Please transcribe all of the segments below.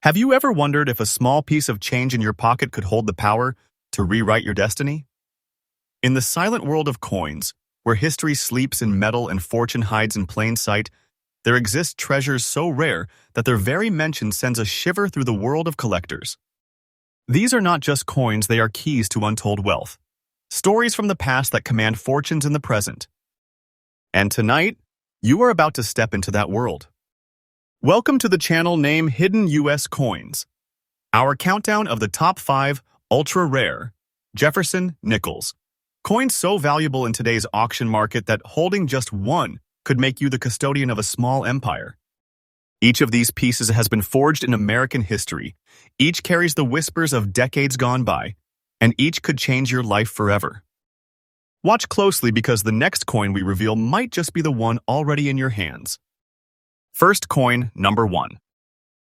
Have you ever wondered if a small piece of change in your pocket could hold the power to rewrite your destiny? In the silent world of coins, where history sleeps in metal and fortune hides in plain sight, there exist treasures so rare that their very mention sends a shiver through the world of collectors. These are not just coins, they are keys to untold wealth. Stories from the past that command fortunes in the present. And tonight, you are about to step into that world. Welcome to the channel named Hidden US Coins, our countdown of the top 5 ultra-rare Jefferson Nickels. Coins so valuable in today's auction market that holding just one could make you the custodian of a small empire. Each of these pieces has been forged in American history. Each carries the whispers of decades gone by, and each could change your life forever. Watch closely because the next coin we reveal might just be the one already in your hands. First coin, number 1.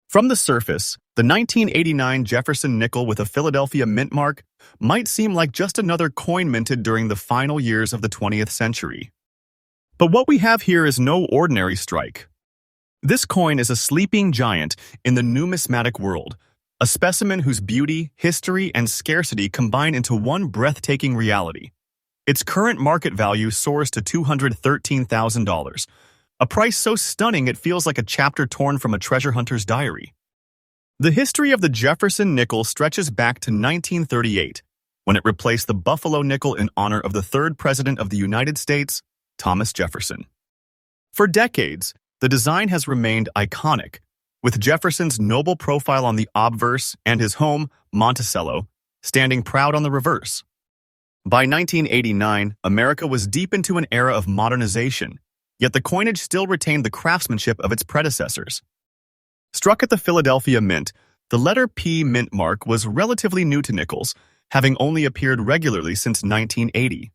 From the surface, the 1989 Jefferson Nickel with a Philadelphia mint mark might seem like just another coin minted during the final years of the 20th century. But what we have here is no ordinary strike. This coin is a sleeping giant in the numismatic world, a specimen whose beauty, history, and scarcity combine into one breathtaking reality. Its current market value soars to $213,000. A price so stunning it feels like a chapter torn from a treasure hunter's diary. The history of the Jefferson Nickel stretches back to 1938, when it replaced the Buffalo nickel in honor of the third President of the United States, Thomas Jefferson. For decades, the design has remained iconic, with Jefferson's noble profile on the obverse and his home, Monticello, standing proud on the reverse. By 1989, America was deep into an era of modernization, yet the coinage still retained the craftsmanship of its predecessors. Struck at the Philadelphia Mint, the letter P mint mark was relatively new to nickels, having only appeared regularly since 1980.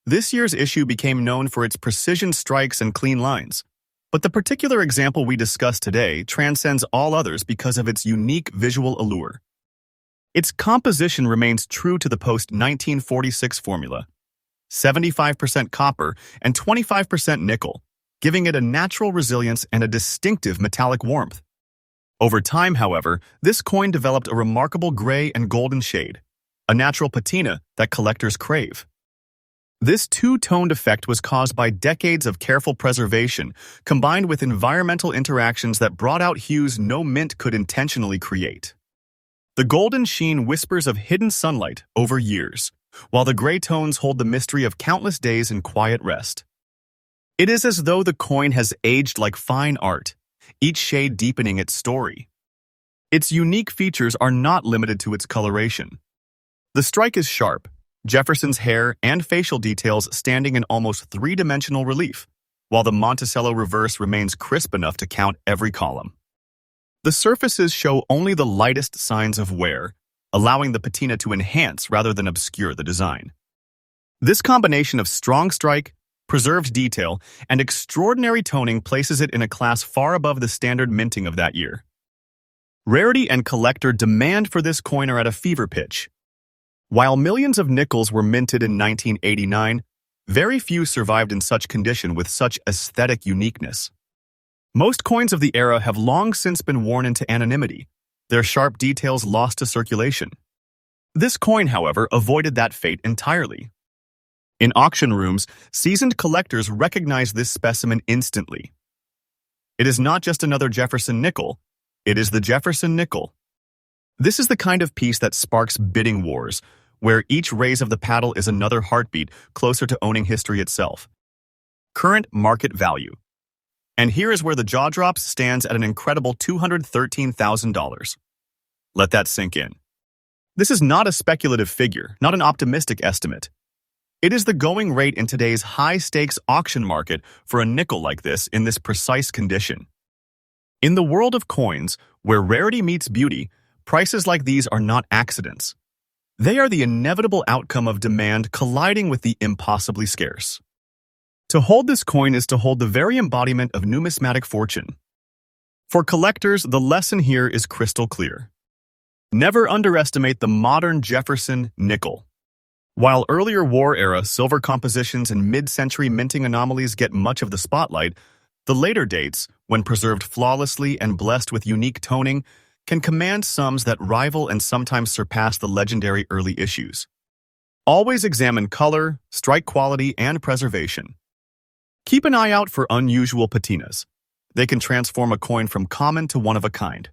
This year's issue became known for its precision strikes and clean lines, but the particular example we discuss today transcends all others because of its unique visual allure. Its composition remains true to the post-1946 formula: 75% copper and 25% nickel, giving it a natural resilience and a distinctive metallic warmth. Over time, however, this coin developed a remarkable gray and golden shade, a natural patina that collectors crave. This two-toned effect was caused by decades of careful preservation, combined with environmental interactions that brought out hues no mint could intentionally create. The golden sheen whispers of hidden sunlight over years, while the gray tones hold the mystery of countless days in quiet rest. It is as though the coin has aged like fine art, each shade deepening its story. Its unique features are not limited to its coloration. The strike is sharp, Jefferson's hair and facial details standing in almost three-dimensional relief, while the Monticello reverse remains crisp enough to count every column. The surfaces show only the lightest signs of wear, allowing the patina to enhance rather than obscure the design. This combination of strong strike, preserved detail, and extraordinary toning places it in a class far above the standard minting of that year. Rarity and collector demand for this coin are at a fever pitch. While millions of nickels were minted in 1989, very few survived in such condition with such aesthetic uniqueness. Most coins of the era have long since been worn into anonymity, their sharp details lost to circulation. This coin, however, avoided that fate entirely. In auction rooms, seasoned collectors recognize this specimen instantly. It is not just another Jefferson nickel, it is the Jefferson Nickel. This is the kind of piece that sparks bidding wars, where each raise of the paddle is another heartbeat closer to owning history itself. Current market value. And here is where the jaw drops stands at an incredible $213,000. Let that sink in. This is not a speculative figure, not an optimistic estimate. It is the going rate in today's high-stakes auction market for a nickel like this in this precise condition. In the world of coins, where rarity meets beauty, prices like these are not accidents. They are the inevitable outcome of demand colliding with the impossibly scarce. To hold this coin is to hold the very embodiment of numismatic fortune. For collectors, the lesson here is crystal clear. Never underestimate the modern Jefferson Nickel. While earlier war-era silver compositions and mid-century minting anomalies get much of the spotlight, the later dates, when preserved flawlessly and blessed with unique toning, can command sums that rival and sometimes surpass the legendary early issues. Always examine color, strike quality, and preservation. Keep an eye out for unusual patinas. They can transform a coin from common to one of a kind.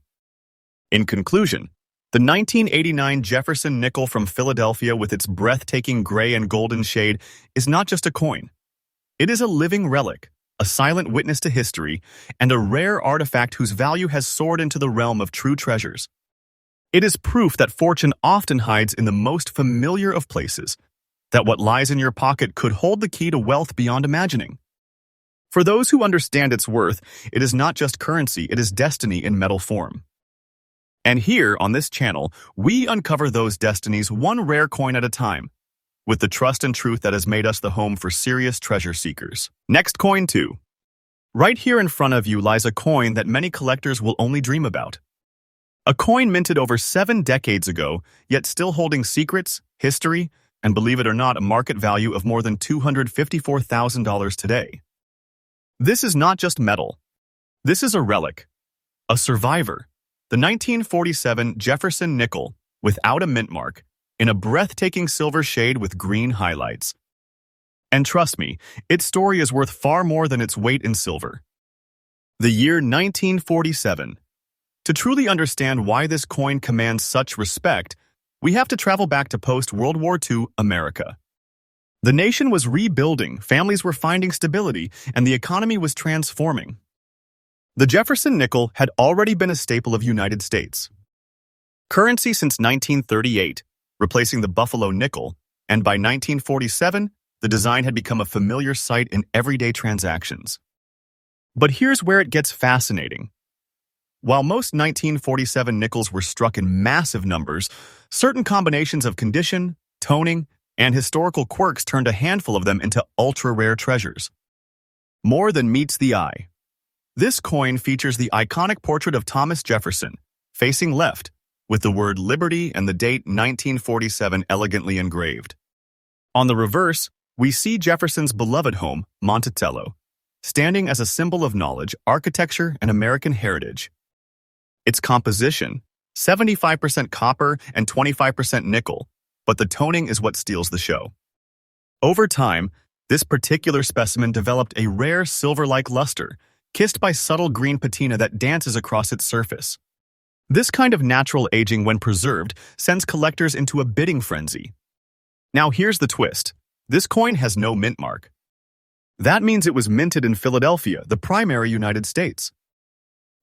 In conclusion, the 1989 Jefferson Nickel from Philadelphia with its breathtaking gray and golden shade is not just a coin. It is a living relic, a silent witness to history, and a rare artifact whose value has soared into the realm of true treasures. It is proof that fortune often hides in the most familiar of places, that what lies in your pocket could hold the key to wealth beyond imagining. For those who understand its worth, it is not just currency, it is destiny in metal form. And here, on this channel, we uncover those destinies one rare coin at a time, with the trust and truth that has made us the home for serious treasure seekers. Next coin 2. Right here in front of you lies a coin that many collectors will only dream about. A coin minted over 7 decades ago, yet still holding secrets, history, and believe it or not, a market value of more than $254,000 today. This is not just metal. This is a relic, a survivor, the 1947 Jefferson Nickel without a mint mark, in a breathtaking silver shade with green highlights. And trust me, its story is worth far more than its weight in silver. The year 1947. To truly understand why this coin commands such respect, we have to travel back to post-World War II America. The nation was rebuilding, families were finding stability, and the economy was transforming. The Jefferson Nickel had already been a staple of United States currency since 1938, replacing the Buffalo nickel, and by 1947, the design had become a familiar sight in everyday transactions. But here's where it gets fascinating. While most 1947 nickels were struck in massive numbers, certain combinations of condition, toning, and historical quirks turned a handful of them into ultra-rare treasures. More than meets the eye. This coin features the iconic portrait of Thomas Jefferson, facing left, with the word Liberty and the date 1947 elegantly engraved. On the reverse, we see Jefferson's beloved home, Monticello, standing as a symbol of knowledge, architecture, and American heritage. Its composition, 75% copper and 25% nickel, but the toning is what steals the show. Over time, this particular specimen developed a rare silver-like luster, kissed by subtle green patina that dances across its surface. This kind of natural aging, when preserved, sends collectors into a bidding frenzy. Now here's the twist. This coin has no mint mark. That means it was minted in Philadelphia, the primary United States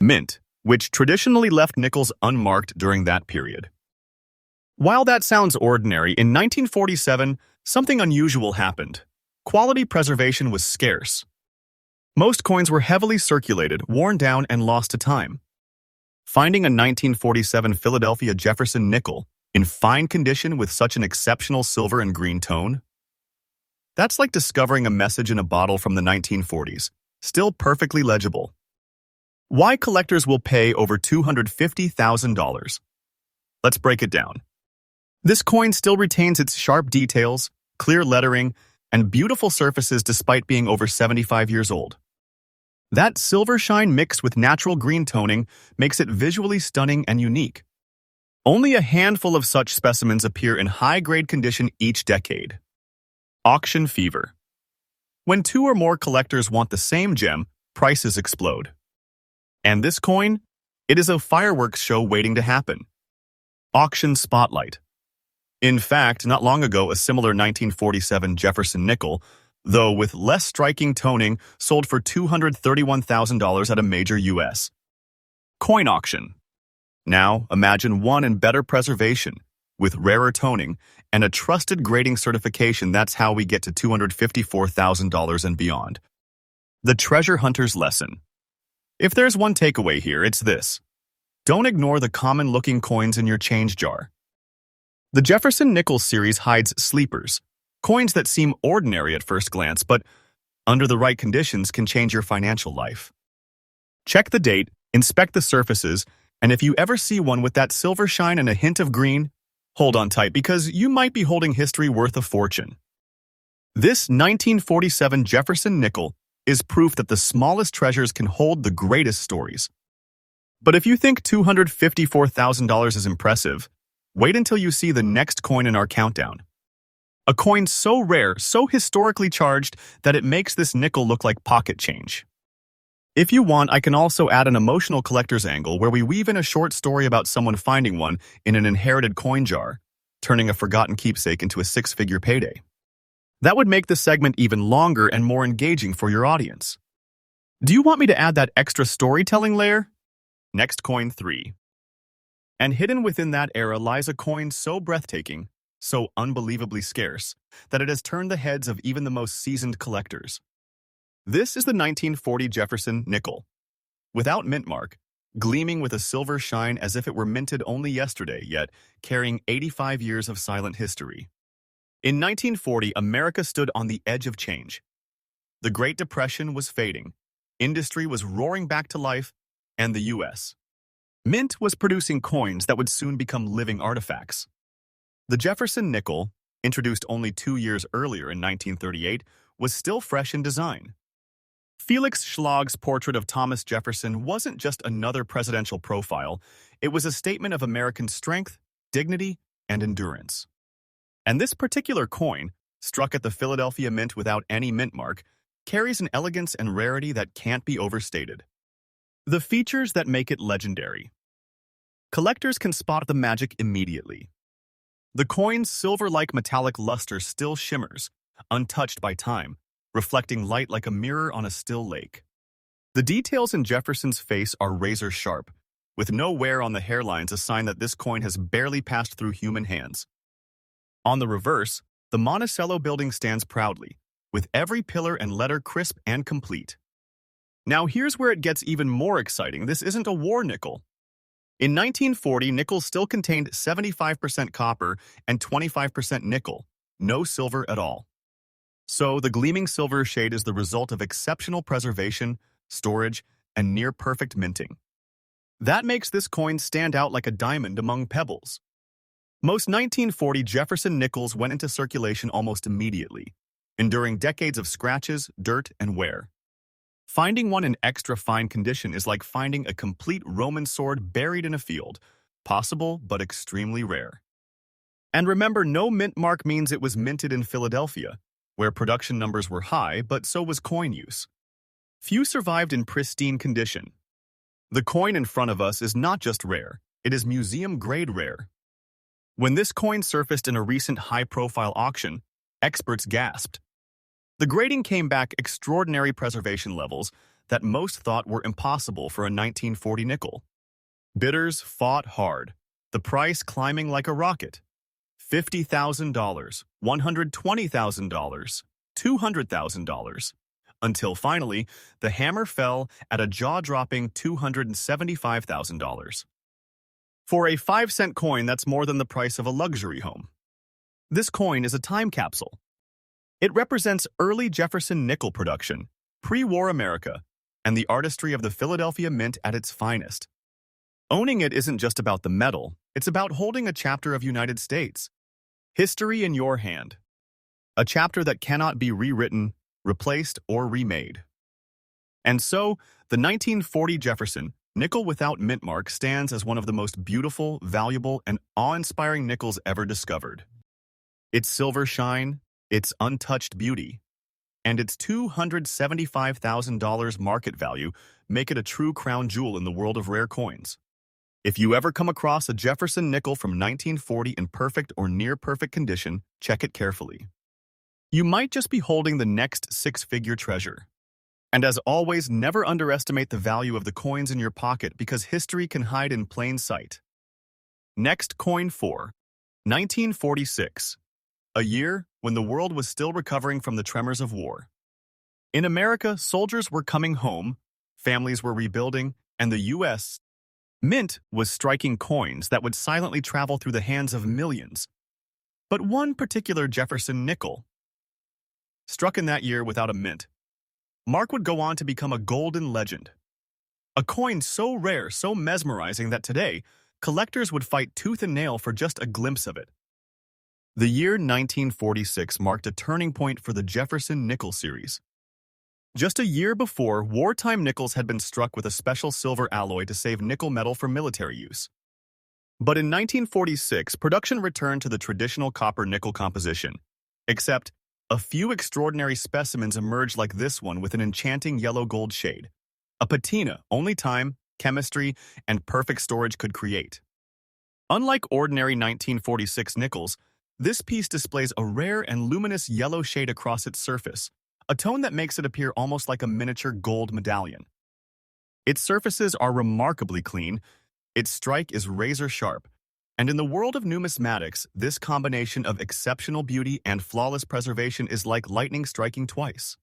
mint, which traditionally left nickels unmarked during that period. While that sounds ordinary, in 1947, something unusual happened. Quality preservation was scarce. Most coins were heavily circulated, worn down, and lost to time. Finding a 1947 Philadelphia Jefferson Nickel in fine condition with such an exceptional silver and green tone? That's like discovering a message in a bottle from the 1940s, still perfectly legible. Why collectors will pay over $250,000? Let's break it down. This coin still retains its sharp details, clear lettering, and beautiful surfaces despite being over 75 years old. That silver shine mixed with natural green toning makes it visually stunning and unique. Only a handful of such specimens appear in high-grade condition each decade. Auction fever. When 2 or more collectors want the same gem, prices explode. And this coin? It is a fireworks show waiting to happen. Auction spotlight. In fact, not long ago, a similar 1947 Jefferson Nickel, though with less striking toning, sold for $231,000 at a major U.S. coin auction. Now, imagine one in better preservation, with rarer toning, and a trusted grading certification. That's how we get to $254,000 and beyond. The treasure hunter's lesson. If there's one takeaway here, it's this. Don't ignore the common-looking coins in your change jar. The Jefferson Nickel series hides sleepers, coins that seem ordinary at first glance, but under the right conditions can change your financial life. Check the date, inspect the surfaces, and if you ever see one with that silver shine and a hint of green, hold on tight because you might be holding history worth a fortune. This 1947 Jefferson Nickel is proof that the smallest treasures can hold the greatest stories. But if you think $254,000 is impressive, wait until you see the next coin in our countdown. A coin so rare, so historically charged, that it makes this nickel look like pocket change. If you want, I can also add an emotional collector's angle where we weave in a short story about someone finding one in an inherited coin jar, turning a forgotten keepsake into a six-figure payday. That would make the segment even longer and more engaging for your audience. Do you want me to add that extra storytelling layer? Next coin 3. And hidden within that era lies a coin so breathtaking, so unbelievably scarce, that it has turned the heads of even the most seasoned collectors. This is the 1940 Jefferson Nickel. Without mint mark, gleaming with a silver shine as if it were minted only yesterday, yet carrying 85 years of silent history. In 1940, America stood on the edge of change. The Great Depression was fading, industry was roaring back to life, and the U.S. Mint was producing coins that would soon become living artifacts. The Jefferson Nickel, introduced only 2 years earlier in 1938, was still fresh in design. Felix Schlag's portrait of Thomas Jefferson wasn't just another presidential profile, it was a statement of American strength, dignity, and endurance. And this particular coin, struck at the Philadelphia Mint without any mint mark, carries an elegance and rarity that can't be overstated. The features that make it legendary. Collectors can spot the magic immediately. The coin's silver-like metallic luster still shimmers, untouched by time, reflecting light like a mirror on a still lake. The details in Jefferson's face are razor-sharp, with no wear on the hairlines, a sign that this coin has barely passed through human hands. On the reverse, the Monticello building stands proudly, with every pillar and letter crisp and complete. Now here's where it gets even more exciting. This isn't a war nickel. In 1940, nickel still contained 75% copper and 25% nickel, no silver at all. So the gleaming silver shade is the result of exceptional preservation, storage, and near-perfect minting. That makes this coin stand out like a diamond among pebbles. Most 1940 Jefferson nickels went into circulation almost immediately, enduring decades of scratches, dirt, and wear. Finding one in extra fine condition is like finding a complete Roman sword buried in a field, possible but extremely rare. And remember, no mint mark means it was minted in Philadelphia, where production numbers were high, but so was coin use. Few survived in pristine condition. The coin in front of us is not just rare, it is museum-grade rare. When this coin surfaced in a recent high-profile auction, experts gasped. The grading came back extraordinary preservation levels that most thought were impossible for a 1940 nickel. Bidders fought hard, the price climbing like a rocket. $50,000, $120,000, $200,000, until finally, the hammer fell at a jaw-dropping $275,000. For a 5-cent coin, that's more than the price of a luxury home. This coin is a time capsule. It represents early Jefferson nickel production, pre-war America, and the artistry of the Philadelphia Mint at its finest. Owning it isn't just about the metal, it's about holding a chapter of United States. History in your hand. A chapter that cannot be rewritten, replaced, or remade. And so, the 1940 Jefferson nickel without mint mark stands as one of the most beautiful, valuable, and awe-inspiring nickels ever discovered. Its silver shine, its untouched beauty, and its $275,000 market value make it a true crown jewel in the world of rare coins. If you ever come across a Jefferson nickel from 1940 in perfect or near-perfect condition, check it carefully. You might just be holding the next six-figure treasure. And as always, never underestimate the value of the coins in your pocket because history can hide in plain sight. Next, coin 4, 1946. A year when the world was still recovering from the tremors of war. In America, soldiers were coming home, families were rebuilding, and the U.S. Mint was striking coins that would silently travel through the hands of millions. But one particular Jefferson nickel, struck in that year without a mint, mark would go on to become a golden legend. A coin so rare, so mesmerizing that today, collectors would fight tooth and nail for just a glimpse of it. The year 1946 marked a turning point for the Jefferson Nickel series. Just a year before, wartime nickels had been struck with a special silver alloy to save nickel metal for military use. But in 1946, production returned to the traditional copper-nickel composition, except a few extraordinary specimens emerged like this one with an enchanting yellow-gold shade, a patina only time, chemistry, and perfect storage could create. Unlike ordinary 1946 nickels, this piece displays a rare and luminous yellow shade across its surface, a tone that makes it appear almost like a miniature gold medallion. Its surfaces are remarkably clean, its strike is razor-sharp, and in the world of numismatics, this combination of exceptional beauty and flawless preservation is like lightning striking twice.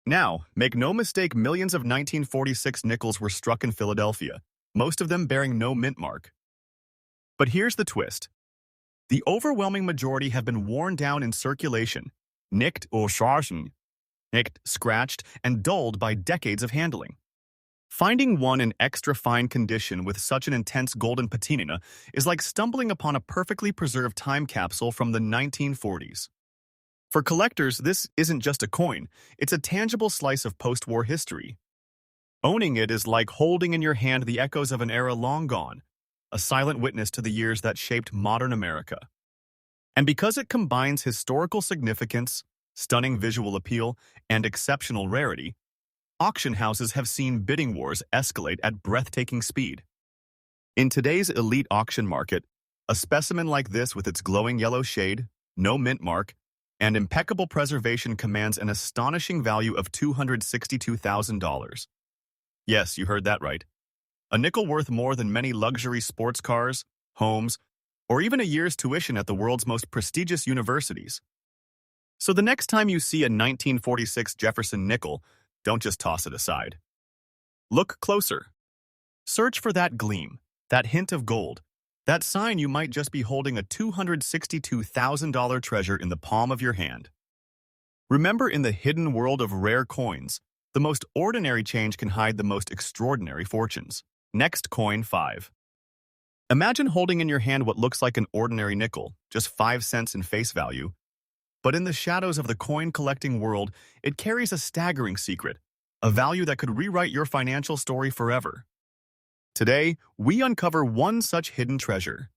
Now, make no mistake, millions of 1946 nickels were struck in Philadelphia, most of them bearing no mint mark. But here's the twist. The overwhelming majority have been worn down in circulation, nicked or sharpened, nicked, scratched, and dulled by decades of handling. Finding one in extra fine condition with such an intense golden patina is like stumbling upon a perfectly preserved time capsule from the 1940s. For collectors, this isn't just a coin, it's a tangible slice of post-war history. Owning it is like holding in your hand the echoes of an era long gone, a silent witness to the years that shaped modern America. And because it combines historical significance, stunning visual appeal, and exceptional rarity, auction houses have seen bidding wars escalate at breathtaking speed. In today's elite auction market, a specimen like this with its glowing yellow shade, no mint mark, and impeccable preservation commands an astonishing value of $262,000. Yes, you heard that right. A nickel worth more than many luxury sports cars, homes, or even a year's tuition at the world's most prestigious universities. So the next time you see a 1946 Jefferson nickel, don't just toss it aside. Look closer. Search for that gleam, that hint of gold, that sign you might just be holding a $262,000 treasure in the palm of your hand. Remember, in the hidden world of rare coins, the most ordinary change can hide the most extraordinary fortunes. Next, coin 5. Imagine holding in your hand what looks like an ordinary nickel, just 5 cents in face value. But in the shadows of the coin-collecting world, it carries a staggering secret, a value that could rewrite your financial story forever. Today, we uncover one such hidden treasure.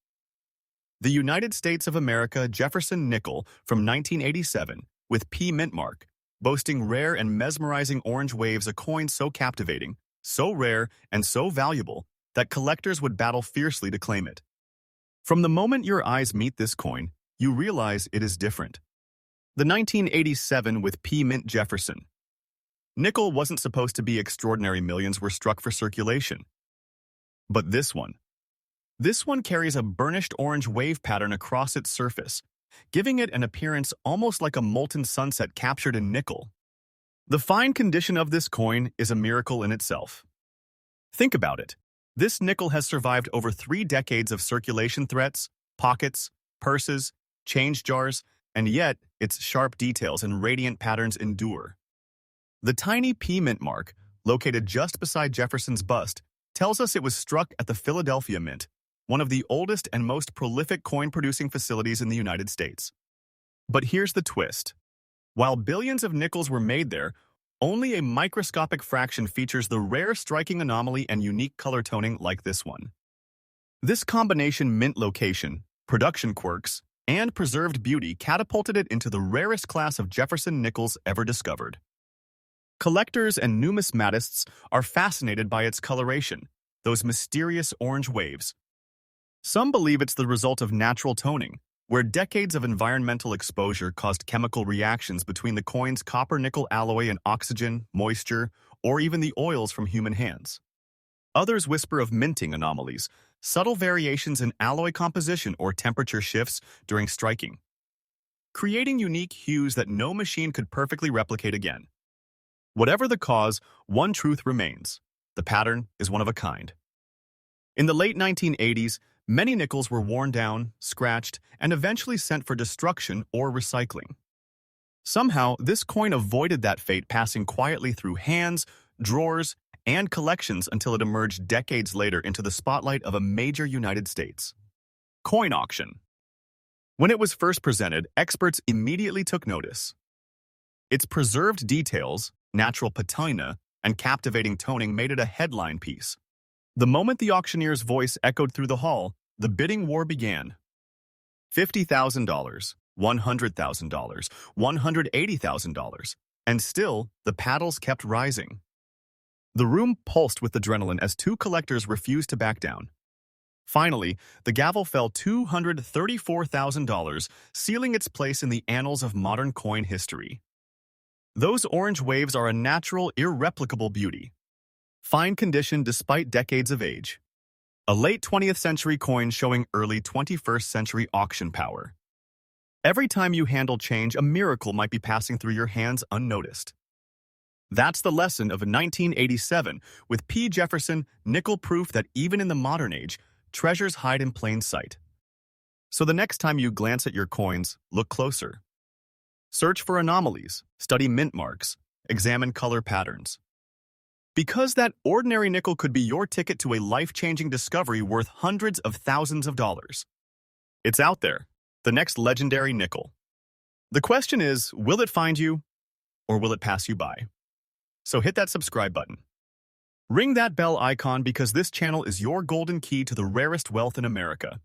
The United States of America Jefferson Nickel from 1987, with P mint mark, boasting rare and mesmerizing orange waves, a coin so captivating, so rare, and so valuable that collectors would battle fiercely to claim it. From the moment your eyes meet this coin, you realize it is different. The 1987 with P mint Jefferson. Nickel wasn't supposed to be extraordinary. Millions were struck for circulation. But this one carries a burnished orange wave pattern across its surface, giving it an appearance almost like a molten sunset captured in nickel. The fine condition of this coin is a miracle in itself. Think about it. This nickel has survived over 3 decades of circulation threats, pockets, purses, change jars, and yet its sharp details and radiant patterns endure. The tiny P mint mark, located just beside Jefferson's bust, tells us it was struck at the Philadelphia Mint, one of the oldest and most prolific coin-producing facilities in the United States. But here's the twist. While billions of nickels were made there, only a microscopic fraction features the rare striking anomaly and unique color toning like this one. This combination mint location, production quirks, and preserved beauty catapulted it into the rarest class of Jefferson nickels ever discovered. Collectors and numismatists are fascinated by its coloration, those mysterious orange waves. Some believe it's the result of natural toning, where decades of environmental exposure caused chemical reactions between the coin's copper-nickel alloy and oxygen, moisture, or even the oils from human hands. Others whisper of minting anomalies, subtle variations in alloy composition or temperature shifts during striking, creating unique hues that no machine could perfectly replicate again. Whatever the cause, one truth remains. The pattern is one of a kind. In the late 1980s, many nickels were worn down, scratched, and eventually sent for destruction or recycling. Somehow, this coin avoided that fate, passing quietly through hands, drawers, and collections until it emerged decades later into the spotlight of a major United States coin auction. When it was first presented, experts immediately took notice. Its preserved details, Natural patina and captivating toning made it a headline piece. The moment the auctioneer's voice echoed through the hall, the bidding war began. $50,000, $100,000, $180,000, and still the paddles kept rising. The room pulsed with adrenaline as two collectors refused to back down. Finally, the gavel fell $234,000, sealing its place in the annals of modern coin history. Those orange waves are a natural, irreplicable beauty. Fine condition despite decades of age. A late 20th century coin showing early 21st century auction power. Every time you handle change, a miracle might be passing through your hands unnoticed. That's the lesson of 1987 with P. Jefferson Nickel, proof that even in the modern age, treasures hide in plain sight. So the next time you glance at your coins, look closer. Search for anomalies, study mint marks, examine color patterns. Because that ordinary nickel could be your ticket to a life-changing discovery worth hundreds of thousands of dollars. It's out there, the next legendary nickel. The question is, will it find you, or will it pass you by? So hit that subscribe button. Ring that bell icon, because this channel is your golden key to the rarest wealth in America.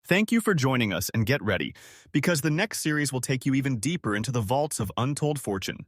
Thank you for joining us, and get ready, because the next series will take you even deeper into the vaults of untold fortune.